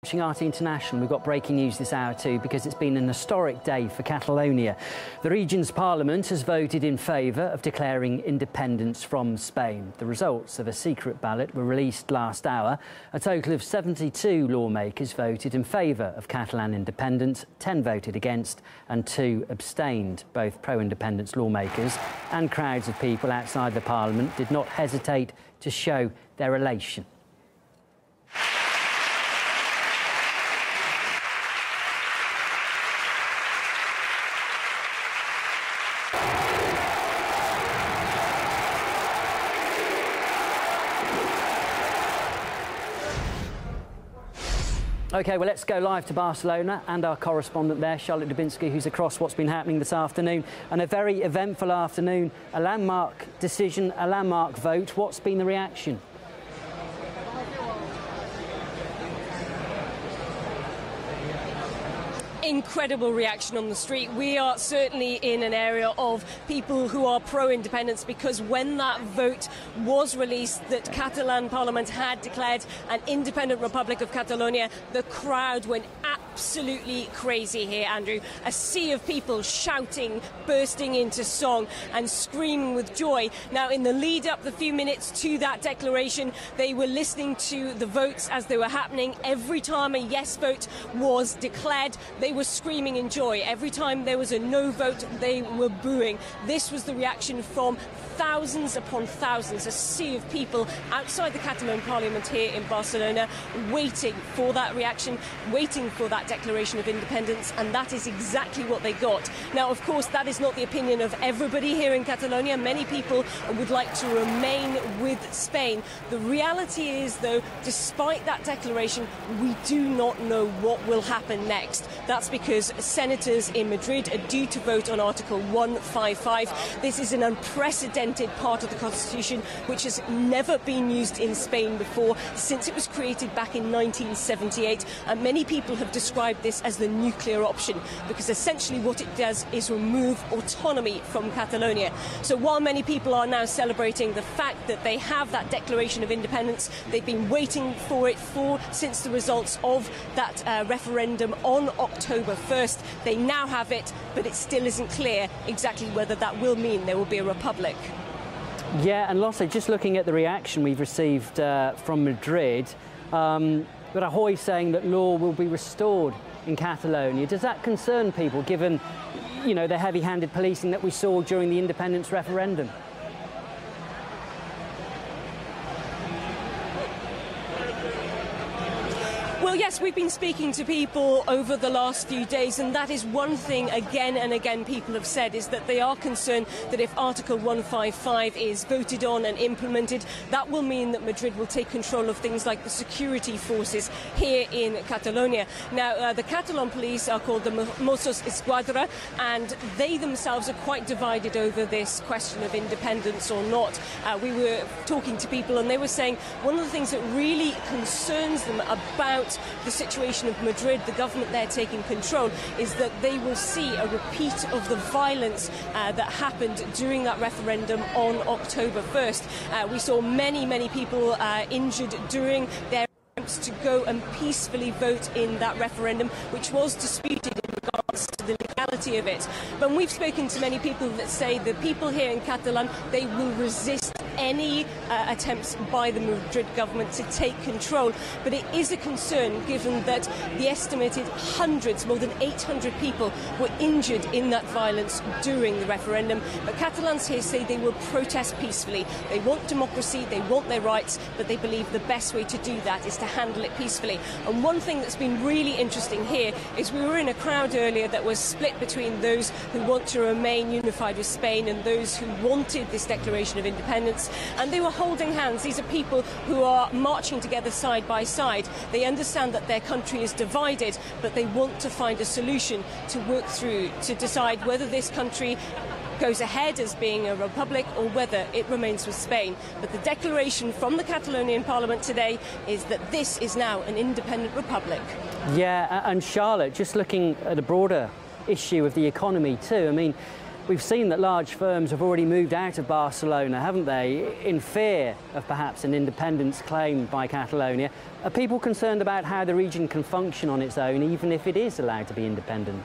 Watching RT International, we've got breaking news this hour too, because it's been an historic day for Catalonia. The region's parliament has voted in favour of declaring independence from Spain. The results of a secret ballot were released last hour. A total of 72 lawmakers voted in favour of Catalan independence, 10 voted against and 2 abstained. Both pro-independence lawmakers and crowds of people outside the parliament did not hesitate to show their elation. OK, well, let's go live to Barcelona and our correspondent there, Charlotte Dubinsky, who's across what's been happening this afternoon. And a very eventful afternoon, a landmark decision, a landmark vote. What's been the reaction? Incredible reaction on the street. We are certainly in an area of people who are pro-independence, because when that vote was released that Catalan Parliament had declared an independent Republic of Catalonia, the crowd went absolutely crazy here, Andrew. A sea of people shouting, bursting into song and screaming with joy. Now, in the lead up, the few minutes to that declaration, they were listening to the votes as they were happening. Every time a yes vote was declared, they were screaming in joy. Every time there was a no vote, they were booing. This was the reaction from thousands upon thousands, a sea of people outside the Catalan Parliament here in Barcelona, waiting for that reaction, waiting for that declaration of independence, and that is exactly what they got. Now, of course, that is not the opinion of everybody here in Catalonia. Many people would like to remain with Spain. The reality is, though, despite that declaration, we do not know what will happen next. That's because senators in Madrid are due to vote on Article 155. This is an unprecedented part of the Constitution which has never been used in Spain before since it was created back in 1978. And many people have described this as the nuclear option, because essentially what it does is remove autonomy from Catalonia. So while many people are now celebrating the fact that they have that declaration of independence, they've been waiting for it since the results of that referendum on October 1st. They now have it, but it still isn't clear exactly whether that will mean there will be a republic. Yeah, and Lotte, just looking at the reaction we've received from Madrid, Rajoy saying that law will be restored in Catalonia. Does that concern people, given, you know, the heavy-handed policing that we saw during the independence referendum? Well, yes, we've been speaking to people over the last few days, and that is one thing again and again people have said, is that they are concerned that if Article 155 is voted on and implemented, that will mean that Madrid will take control of things like the security forces here in Catalonia. Now, the Catalan police are called the Mossos Esquadra, and they themselves are quite divided over this question of independence or not. We were talking to people, and they were saying one of the things that really concerns them about the situation of Madrid, the government there taking control, is that they will see a repeat of the violence that happened during that referendum on October 1st. We saw many people injured during their attempts to go and peacefully vote in that referendum, which was disputed in regards to the legality of it. But we've spoken to many people that say the people here in Catalan, they will resist any attempts by the Madrid government to take control. But it is a concern, given that the estimated hundreds, more than 800 people were injured in that violence during the referendum. But Catalans here say they will protest peacefully. They want democracy, they want their rights, but they believe the best way to do that is to handle it peacefully. And one thing that's been really interesting here is we were in a crowd earlier that was split between those who want to remain unified with Spain and those who wanted this declaration of independence. And they were holding hands. These are people who are marching together side by side. They understand that their country is divided, but they want to find a solution to work through, to decide whether this country goes ahead as being a republic or whether it remains with Spain. But the declaration from the Catalonian Parliament today is that this is now an independent republic. Yeah, and Charlotte, just looking at a broader issue of the economy too, I mean, We've seen that large firms have already moved out of Barcelona, haven't they, in fear of perhaps an independence claimed by Catalonia. Are people concerned about how the region can function on its own, even if it is allowed to be independent?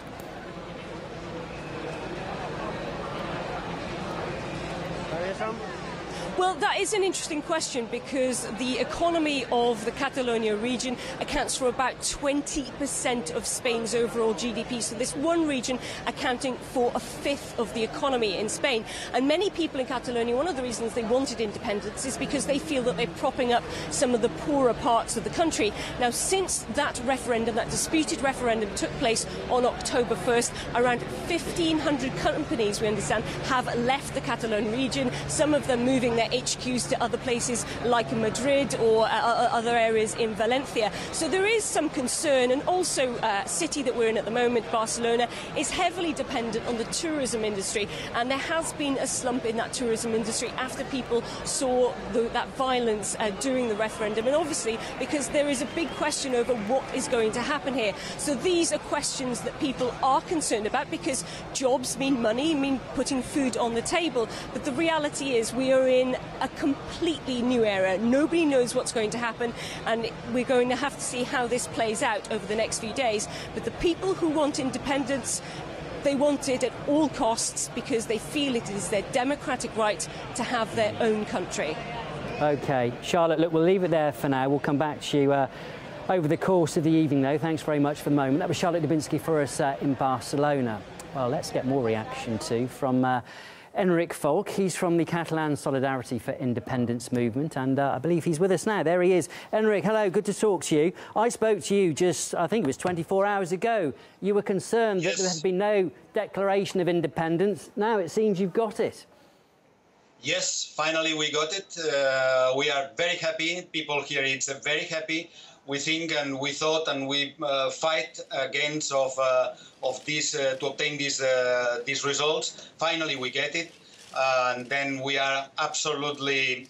Well, that is an interesting question, because the economy of the Catalonia region accounts for about 20% of Spain's overall GDP. So this one region accounting for a fifth of the economy in Spain. And many people in Catalonia, one of the reasons they wanted independence is because they feel that they're propping up some of the poorer parts of the country. Now, since that referendum, that disputed referendum took place on October 1st, around 1,500 companies, we understand, have left the Catalan region, some of them moving their HQs to other places like Madrid or other areas in Valencia. So there is some concern, and also city that we're in at the moment, Barcelona, is heavily dependent on the tourism industry, and there has been a slump in that tourism industry after people saw that violence during the referendum, and obviously because there is a big question over what is going to happen here. So these are questions that people are concerned about, because jobs mean money, mean putting food on the table, but the reality is we are in a completely new era. Nobody knows what's going to happen, and we're going to have to see how this plays out over the next few days. But the people who want independence, they want it at all costs, because they feel it is their democratic right to have their own country. OK, Charlotte, look, we'll leave it there for now. We'll come back to you over the course of the evening, though. Thanks very much for the moment. That was Charlotte Dubinsky for us in Barcelona. Well, let's get more reaction too from Enric Folk. He's from the Catalan Solidarity for Independence movement, and I believe he's with us now. There he is. Enric, hello, good to talk to you. I spoke to you just, I think it was 24 hours ago. You were concerned that there had been no declaration of independence. Now it seems you've got it. Yes, finally we got it. We are very happy. People here, it's very happy. We think and we thought and we fight against of this to obtain these results. Finally, we get it, and then we are absolutely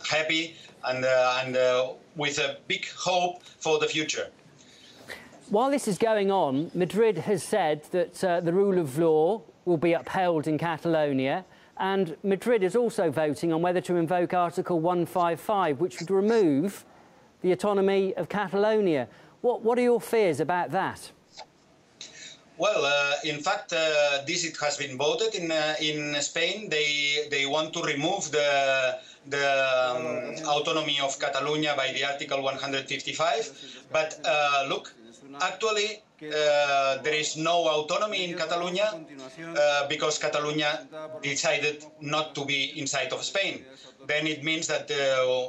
happy and with a big hope for the future. While this is going on, Madrid has said that the rule of law will be upheld in Catalonia, and Madrid is also voting on whether to invoke Article 155, which would remove the autonomy of Catalonia. What are your fears about that? Well, in fact, this it has been voted in Spain. They want to remove the autonomy of Catalonia by the Article 155. But look, actually, there is no autonomy in Catalonia because Catalonia decided not to be inside of Spain. Then it means that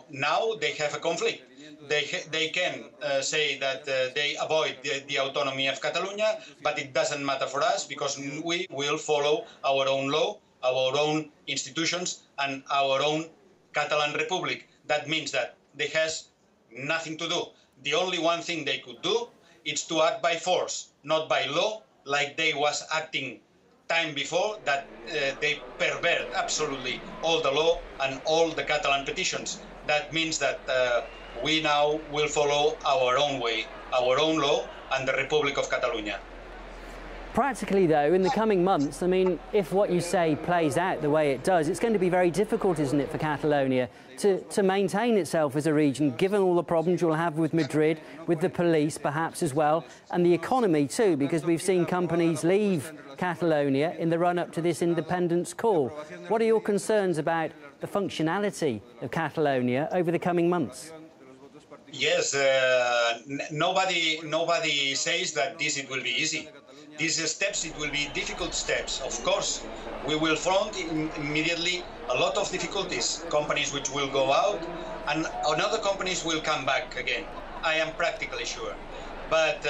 now they have a conflict. They can say that they avoid the autonomy of Catalonia, but it doesn't matter for us because we will follow our own law, our own institutions, and our own Catalan Republic. That means that they has nothing to do. The only one thing they could do is to act by force, not by law, like they was acting time before, that they pervert absolutely all the law and all the Catalan petitions. That means that we now will follow our own way, our own law, and the Republic of Catalonia. Practically, though, in the coming months, I mean, if what you say plays out the way it does, it's going to be very difficult, isn't it, for Catalonia to maintain itself as a region, given all the problems you'll have with Madrid, with the police perhaps as well, and the economy too, because we've seen companies leave Catalonia in the run-up to this independence call. What are your concerns about the functionality of Catalonia over the coming months? Yes, nobody says that it will be easy. These steps, it will be difficult steps. Of course, we will front immediately a lot of difficulties. Companies which will go out, and other companies will come back again. I am practically sure. But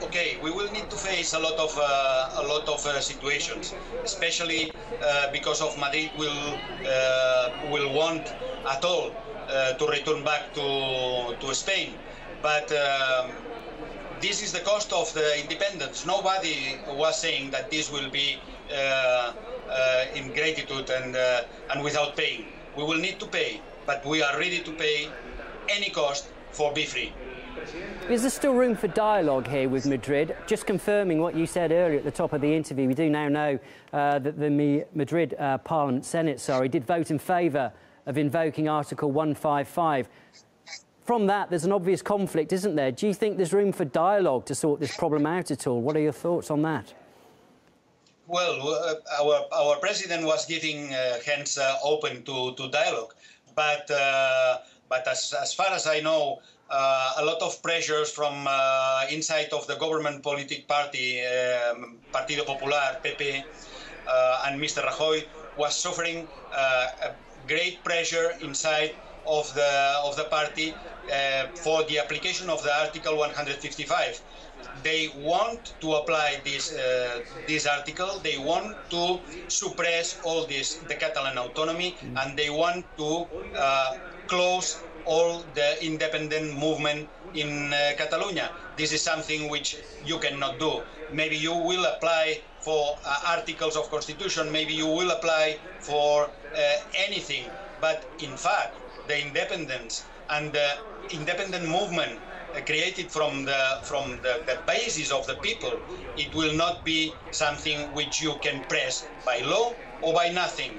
okay, we will need to face a lot of situations, especially because of Madrid will want at all to return back to Spain. But this is the cost of the independence. Nobody was saying that this will be in gratitude and without paying. We will need to pay, but we are ready to pay any cost for be free. Is there still room for dialogue here with Madrid? Just confirming what you said earlier at the top of the interview, we do now know that the Madrid Senate did vote in favour of invoking Article 155. From that, there's an obvious conflict, isn't there? Do you think there's room for dialogue to sort this problem out at all? What are your thoughts on that? Well, our president was giving hands open to dialogue, but as far as I know, a lot of pressures from inside of the government political party, Partido Popular, PP, and Mr. Rajoy was suffering great pressure inside of the party for the application of the Article 155. They want to apply this article. They want to suppress all the Catalan autonomy, and they want to close all the independent movement in Catalonia. This is something which you cannot do. Maybe you will apply for articles of constitution, maybe you will apply for anything, but in fact, the independence and the independent movement created from the basis of the people, it will not be something which you can press by law or by nothing,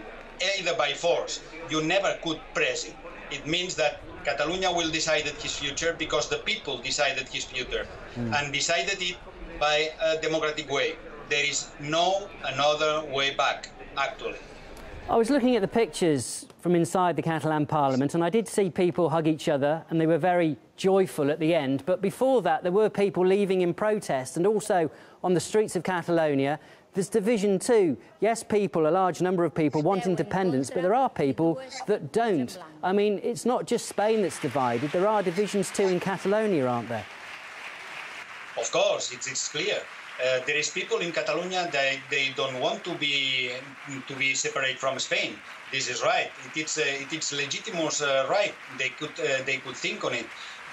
either by force. You never could press it. It means that Catalonia will decide his future because the people decided his future and decided it by a democratic way. There is no another way back, actually. I was looking at the pictures from inside the Catalan Parliament and I did see people hug each other and they were very joyful at the end. But before that, there were people leaving in protest, and also on the streets of Catalonia, there's division too. Yes, people, a large number of people want independence, but there are people that don't. I mean, it's not just Spain that's divided. There are divisions too in Catalonia, aren't there? Of course, it's clear. There is people in Catalonia that they don't want to be separate from Spain. This is right. It's legitimate right. They could think on it.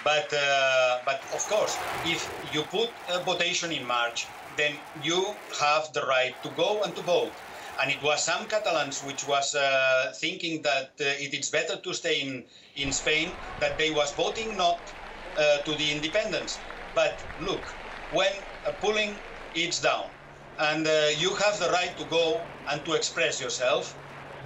But of course, if you put a votation in March, then you have the right to go and to vote. And it was some Catalans which was thinking that it is better to stay in Spain, that they was voting not to the independence. But look, when polling is down and you have the right to go and to express yourself,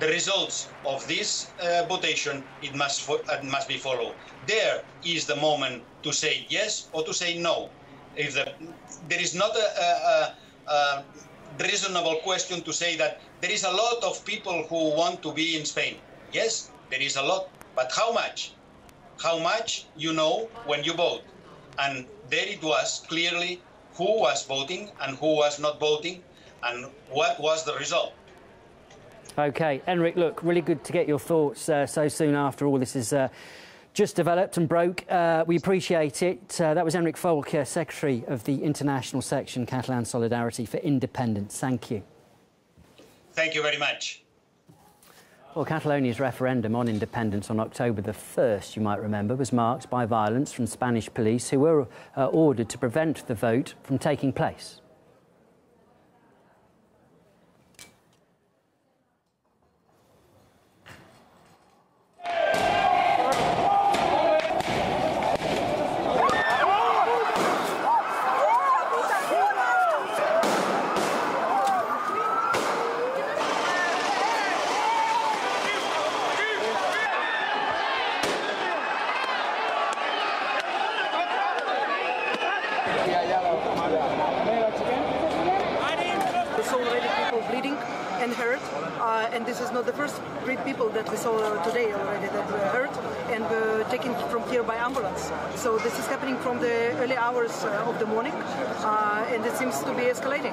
the results of this votation, it must be followed. There is the moment to say yes or to say no. If there is not a reasonable question to say that there is a lot of people who want to be in Spain. Yes, there is a lot, but how much? How much you know when you vote? And there it was clearly who was voting and who was not voting and what was the result. OK, Enric, look, really good to get your thoughts so soon after all this is just developed and broke. We appreciate it. That was Enric Folker, Secretary of the International Section Catalan Solidarity for Independence. Thank you. Thank you very much. Well, Catalonia's referendum on independence on October the 1st, you might remember, was marked by violence from Spanish police who were ordered to prevent the vote from taking place. There's already people bleeding and hurt, and this is not the first 3 people that we saw today already that were hurt and were taken from here by ambulance. So this is happening from the early hours of the morning, and it seems to be escalating.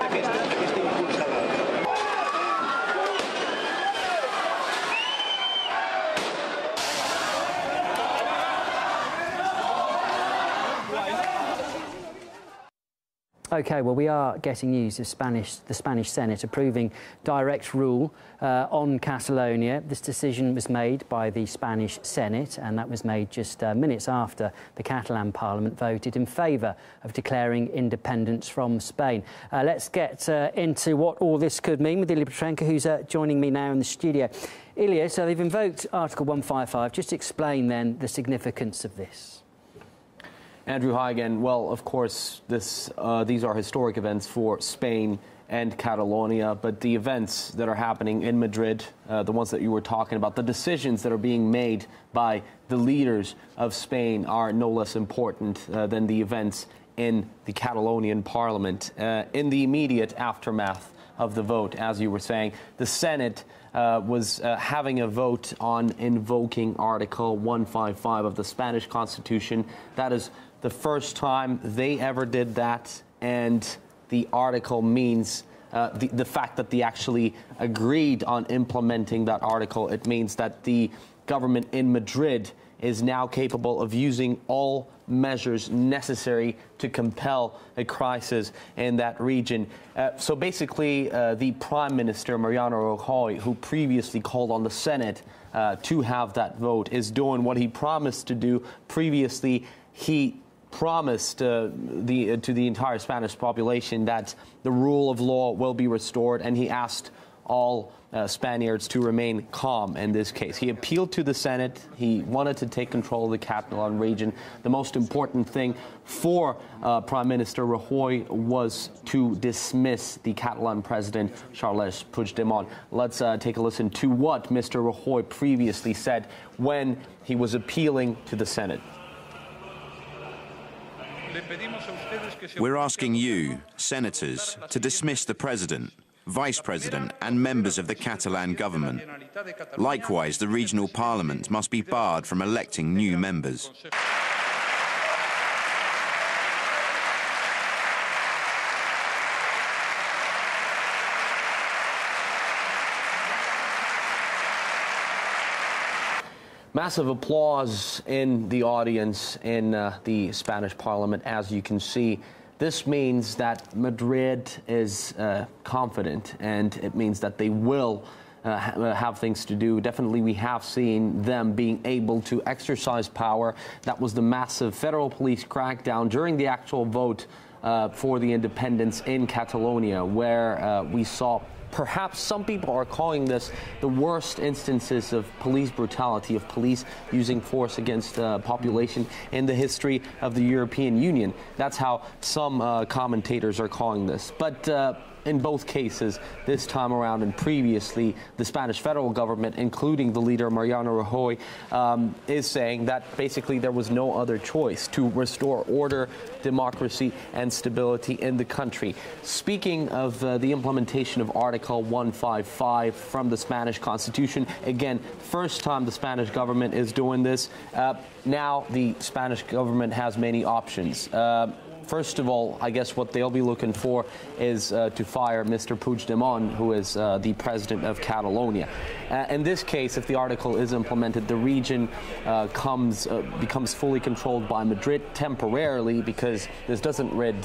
OK, well, we are getting news of the Spanish Senate approving direct rule on Catalonia. This decision was made by the Spanish Senate, and that was made just minutes after the Catalan Parliament voted in favour of declaring independence from Spain. Let's get into what all this could mean with Ilya Petrenko, who's joining me now in the studio. Ilya, so they've invoked Article 155. Just explain then the significance of this. Andrew, hi again. Well, of course, these are historic events for Spain and Catalonia, but the events that are happening in Madrid, the ones that you were talking about, the decisions that are being made by the leaders of Spain are no less important than the events in the Catalonian parliament. In the immediate aftermath of the vote, as you were saying, the Senate was having a vote on invoking Article 155 of the Spanish Constitution. That is the first time they ever did that, and the article means the fact that they actually agreed on implementing that article. It means that the government in Madrid is now capable of using all measures necessary to compel a crisis in that region. So basically, the Prime Minister, Mariano Rajoy, who previously called on the Senate to have that vote, is doing what he promised to do previously. He promised to the entire Spanish population that the rule of law will be restored, and he asked all Spaniards to remain calm in this case. He appealed to the Senate. He wanted to take control of the Catalan region. The most important thing for Prime Minister Rajoy was to dismiss the Catalan president, Carles Puigdemont. Let's take a listen to what Mr. Rajoy previously said when he was appealing to the Senate. We're asking you, senators, to dismiss the president, vice president and members of the Catalan government. Likewise, the regional parliament must be barred from electing new members. Massive applause in the audience in the Spanish parliament, as you can see. This means that Madrid is confident, and it means that they will have things to do. Definitely, we have seen them being able to exercise power. That was the massive federal police crackdown during the actual vote for the independence in Catalonia, where we saw, perhaps some people are calling this the worst instances of police brutality, of police using force against the population in the history of the European Union. That's how some commentators are calling this. But in both cases, this time around and previously, the Spanish federal government, including the leader Mariano Rajoy, is saying that basically there was no other choice to restore order, democracy and stability in the country. Speaking of the implementation of Article 155 from the Spanish Constitution, again, first time the Spanish government is doing this. Now the Spanish government has many options. First of all, I guess what they'll be looking for is to fire Mr. Puigdemont, who is the president of Catalonia. In this case, if the article is implemented, the region becomes fully controlled by Madrid temporarily, because this doesn't rid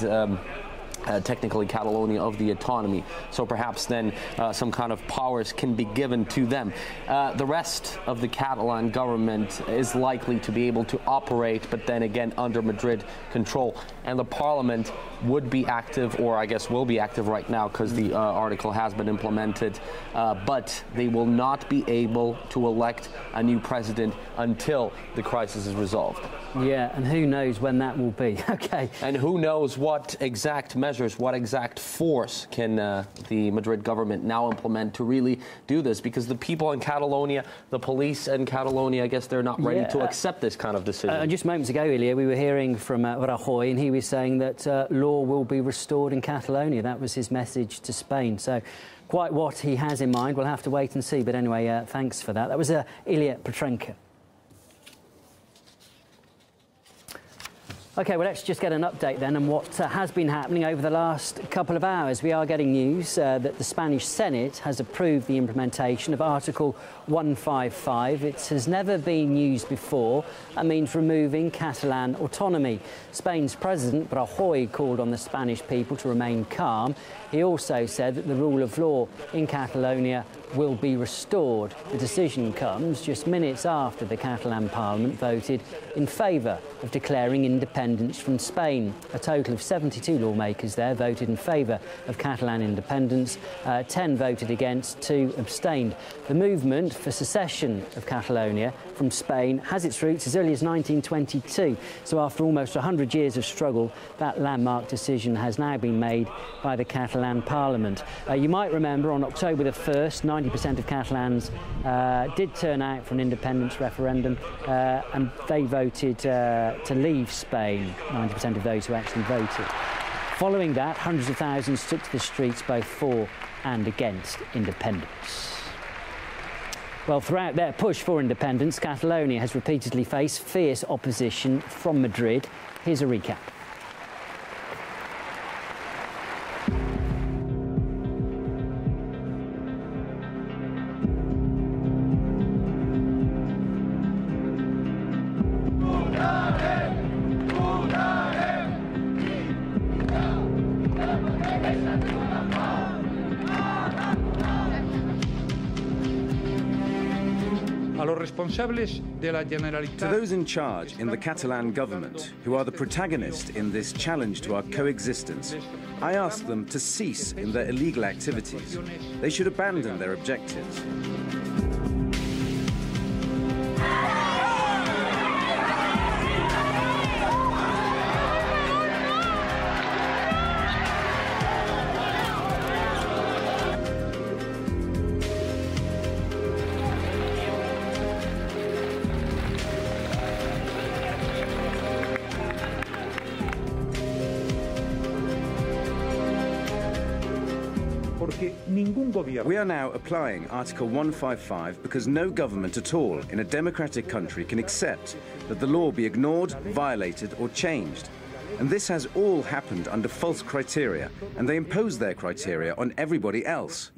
technically Catalonia of the autonomy. So perhaps then some kind of powers can be given to them. The rest of the Catalan government is likely to be able to operate, but then again under Madrid control. And the parliament would be active, or I guess will be active right now, because the article has been implemented, but they will not be able to elect a new president until the crisis is resolved. Yeah, and who knows when that will be. Okay. And who knows what exact measures, what exact force can the Madrid government now implement to really do this? Because the people in Catalonia, the police in Catalonia, I guess they're not ready to accept this kind of decision. Just moments ago, Ilya, we were hearing from Rajoy, and he was saying that law will be restored in Catalonia. That was his message to Spain. So quite what he has in mind, we'll have to wait and see. But anyway, thanks for that. That was Ilya Petrenko. OK, well, let's just get an update then on what has been happening over the last couple of hours. We are getting news that the Spanish Senate has approved the implementation of Article 155. It has never been used before and means removing Catalan autonomy. Spain's President Rajoy called on the Spanish people to remain calm. He also said that the rule of law in Catalonia will be restored. The decision comes just minutes after the Catalan Parliament voted in favour of declaring independence from Spain. A total of 72 lawmakers there voted in favour of Catalan independence, 10 voted against, 2 abstained. The movement for secession of Catalonia from Spain has its roots as early as 1922, so after almost 100 years of struggle, that landmark decision has now been made by the Catalan Parliament. You might remember on October the 1st, 90% of Catalans did turn out for an independence referendum, and they voted to leave Spain, 90% of those who actually voted. Following that, hundreds of thousands took to the streets both for and against independence. Well, throughout their push for independence, Catalonia has repeatedly faced fierce opposition from Madrid. Here's a recap. To those in charge in the Catalan government, who are the protagonists in this challenge to our coexistence, I ask them to cease in their illegal activities. They should abandon their objectives. We are now applying Article 155 because no government at all in a democratic country can accept that the law be ignored, violated or changed. And this has all happened under false criteria, and they impose their criteria on everybody else.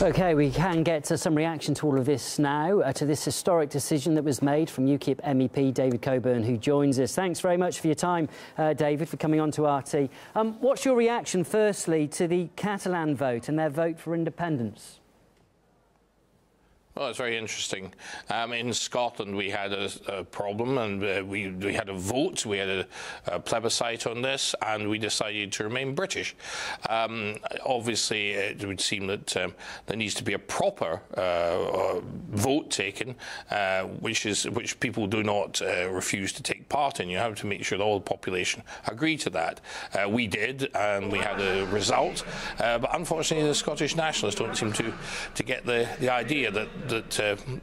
OK, we can get some reaction to all of this now, to this historic decision that was made from UKIP MEP David Coburn, who joins us. Thanks very much for your time, David, for coming on to RT. What's your reaction, firstly, to the Catalan vote and their vote for independence? Well, it's very interesting. In Scotland, we had a problem, and we had a vote, we had a plebiscite on this, and we decided to remain British. Obviously, it would seem that there needs to be a proper vote taken, which people do not refuse to take part in. You have to make sure that all the population agree to that. We did, and we had a result. But unfortunately, the Scottish nationalists don't seem to get the idea that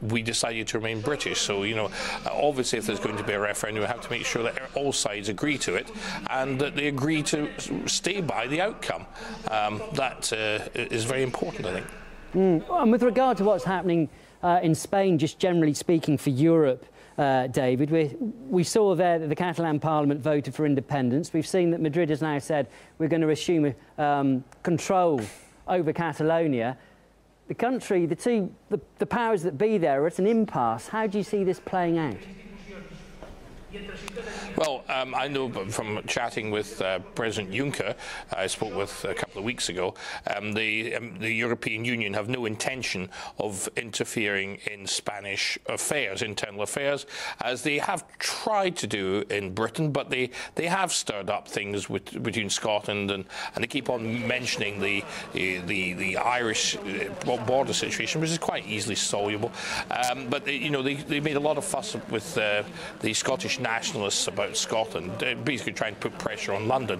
we decided to remain British. So, you know, obviously if there's going to be a referendum, we have to make sure that all sides agree to it and that they agree to stay by the outcome. That is very important, I think. And with regard to what's happening in Spain, just generally speaking for Europe, David, we saw there that the Catalan Parliament voted for independence. We've seen that Madrid has now said we're going to assume control over Catalonia. The country, the powers that be there are at an impasse. How do you see this playing out? Well, I know from chatting with President Juncker, I spoke with a couple of weeks ago, the European Union have no intention of interfering in Spanish affairs, internal affairs, as they have tried to do in Britain, but they have stirred up things between Scotland and they keep on mentioning the Irish border situation, which is quite easily soluble. But you know, they made a lot of fuss with the Scottish nationalists about Scotland, basically trying to put pressure on London,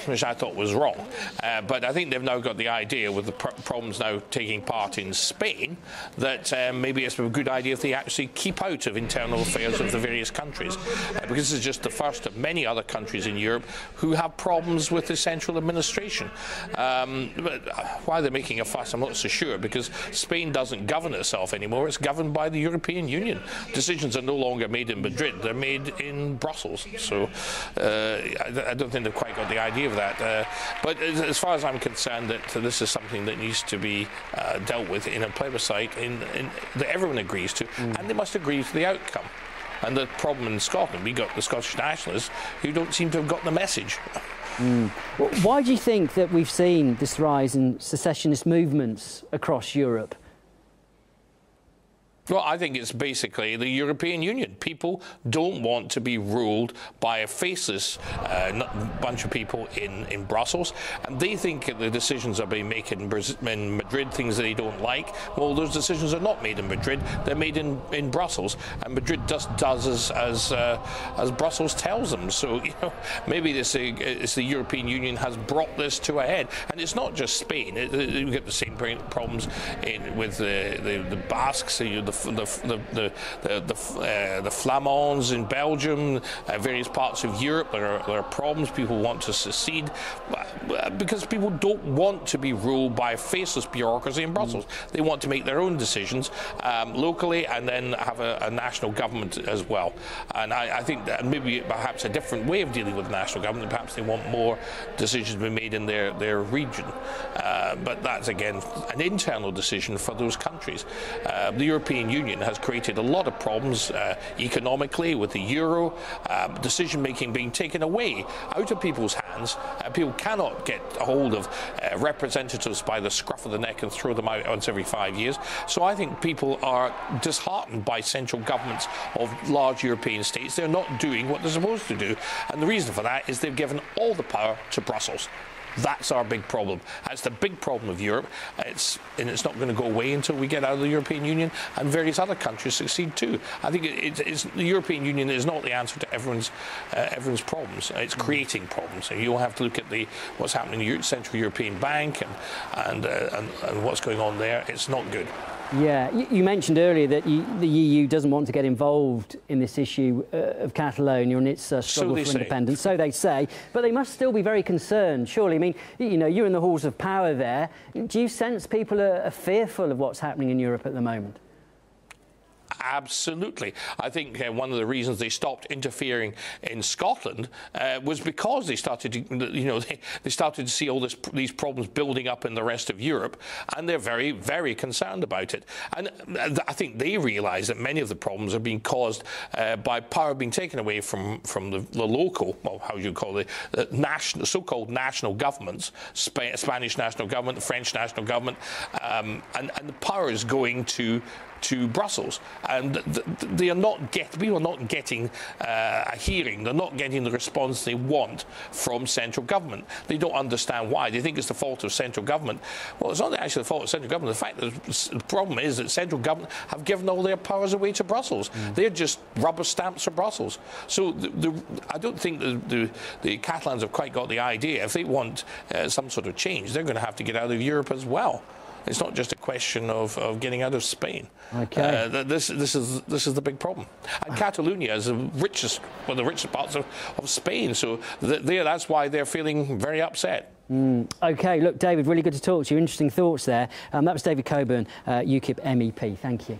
which I thought was wrong. But I think they've now got the idea, with the problems now taking part in Spain, that maybe it's a good idea if they actually keep out of internal affairs of the various countries, because this is just the first of many other countries in Europe who have problems with the central administration. But why they're making a fuss, I'm not so sure, because Spain doesn't govern itself anymore. It's governed by the European Union. Decisions are no longer made in Madrid, they're made in Brussels. So I don't think they've quite got the idea of that. But as far as I'm concerned, that this is something that needs to be dealt with in a plebiscite that everyone agrees to, and they must agree to the outcome. And the problem in Scotland, we got the Scottish nationalists who don't seem to have got the message. Why do you think that we've seen this rise in secessionist movements across Europe? Well, I think it's basically the European Union. People don't want to be ruled by a faceless bunch of people in Brussels, and they think the decisions are being made in Madrid, things that they don't like. Well, those decisions are not made in Madrid; they're made in Brussels, and Madrid just does as Brussels tells them. So, you know, maybe it's the European Union has brought this to a head, and it's not just Spain. You get the same problems with the Basques, the Flamands in Belgium, various parts of Europe. There are problems. People want to secede because people don't want to be ruled by a faceless bureaucracy in Brussels. They want to make their own decisions locally and then have a national government as well. And I think that maybe perhaps a different way of dealing with the national government. Perhaps they want more decisions to be made in their region. But that's, again, an internal decision for those countries. The European Union has created a lot of problems economically with the euro, decision-making being taken away out of people's hands. People cannot get a hold of representatives by the scruff of the neck and throw them out once every 5 years. So I think people are disheartened by central governments of large European states. They're not doing what they're supposed to do. And the reason for that is they've given all the power to Brussels. That's our big problem. That's the big problem of Europe. It's not going to go away until we get out of the European Union and various other countries succeed too. I think the European Union is not the answer to everyone's problems. It's creating problems. So you'll have to look at what's happening in the Central European Bank and what's going on there. It's not good. Yeah, you mentioned earlier that the EU doesn't want to get involved in this issue of Catalonia and its struggle for independence. So they say, but they must still be very concerned, surely. I mean, you know, you're in the halls of power there. Do you sense people are fearful of what's happening in Europe at the moment? Absolutely. I think one of the reasons they stopped interfering in Scotland was because they started to, you know, they started to see all these problems building up in the rest of Europe, and they're very, very concerned about it. And I think they realise that many of the problems are being caused by power being taken away from the local, well, how do you call it, the so-called national governments, Spanish national government, the French national government, and the power is going to Brussels, and people are not getting a hearing. They're not getting the response they want from central government. They don't understand why. They think it's the fault of central government. Well, it's not actually the fault of central government. The fact that the problem is that central government have given all their powers away to Brussels. They're just rubber stamps for Brussels. So I don't think the Catalans have quite got the idea. If they want some sort of change, they're going to have to get out of Europe as well. It's not just a question of getting out of Spain. Okay. This is the big problem. And Catalonia is one of the richest parts of Spain. So that's why they're feeling very upset. Okay, look, David, really good to talk to you. Interesting thoughts there. That was David Coburn, UKIP MEP. Thank you.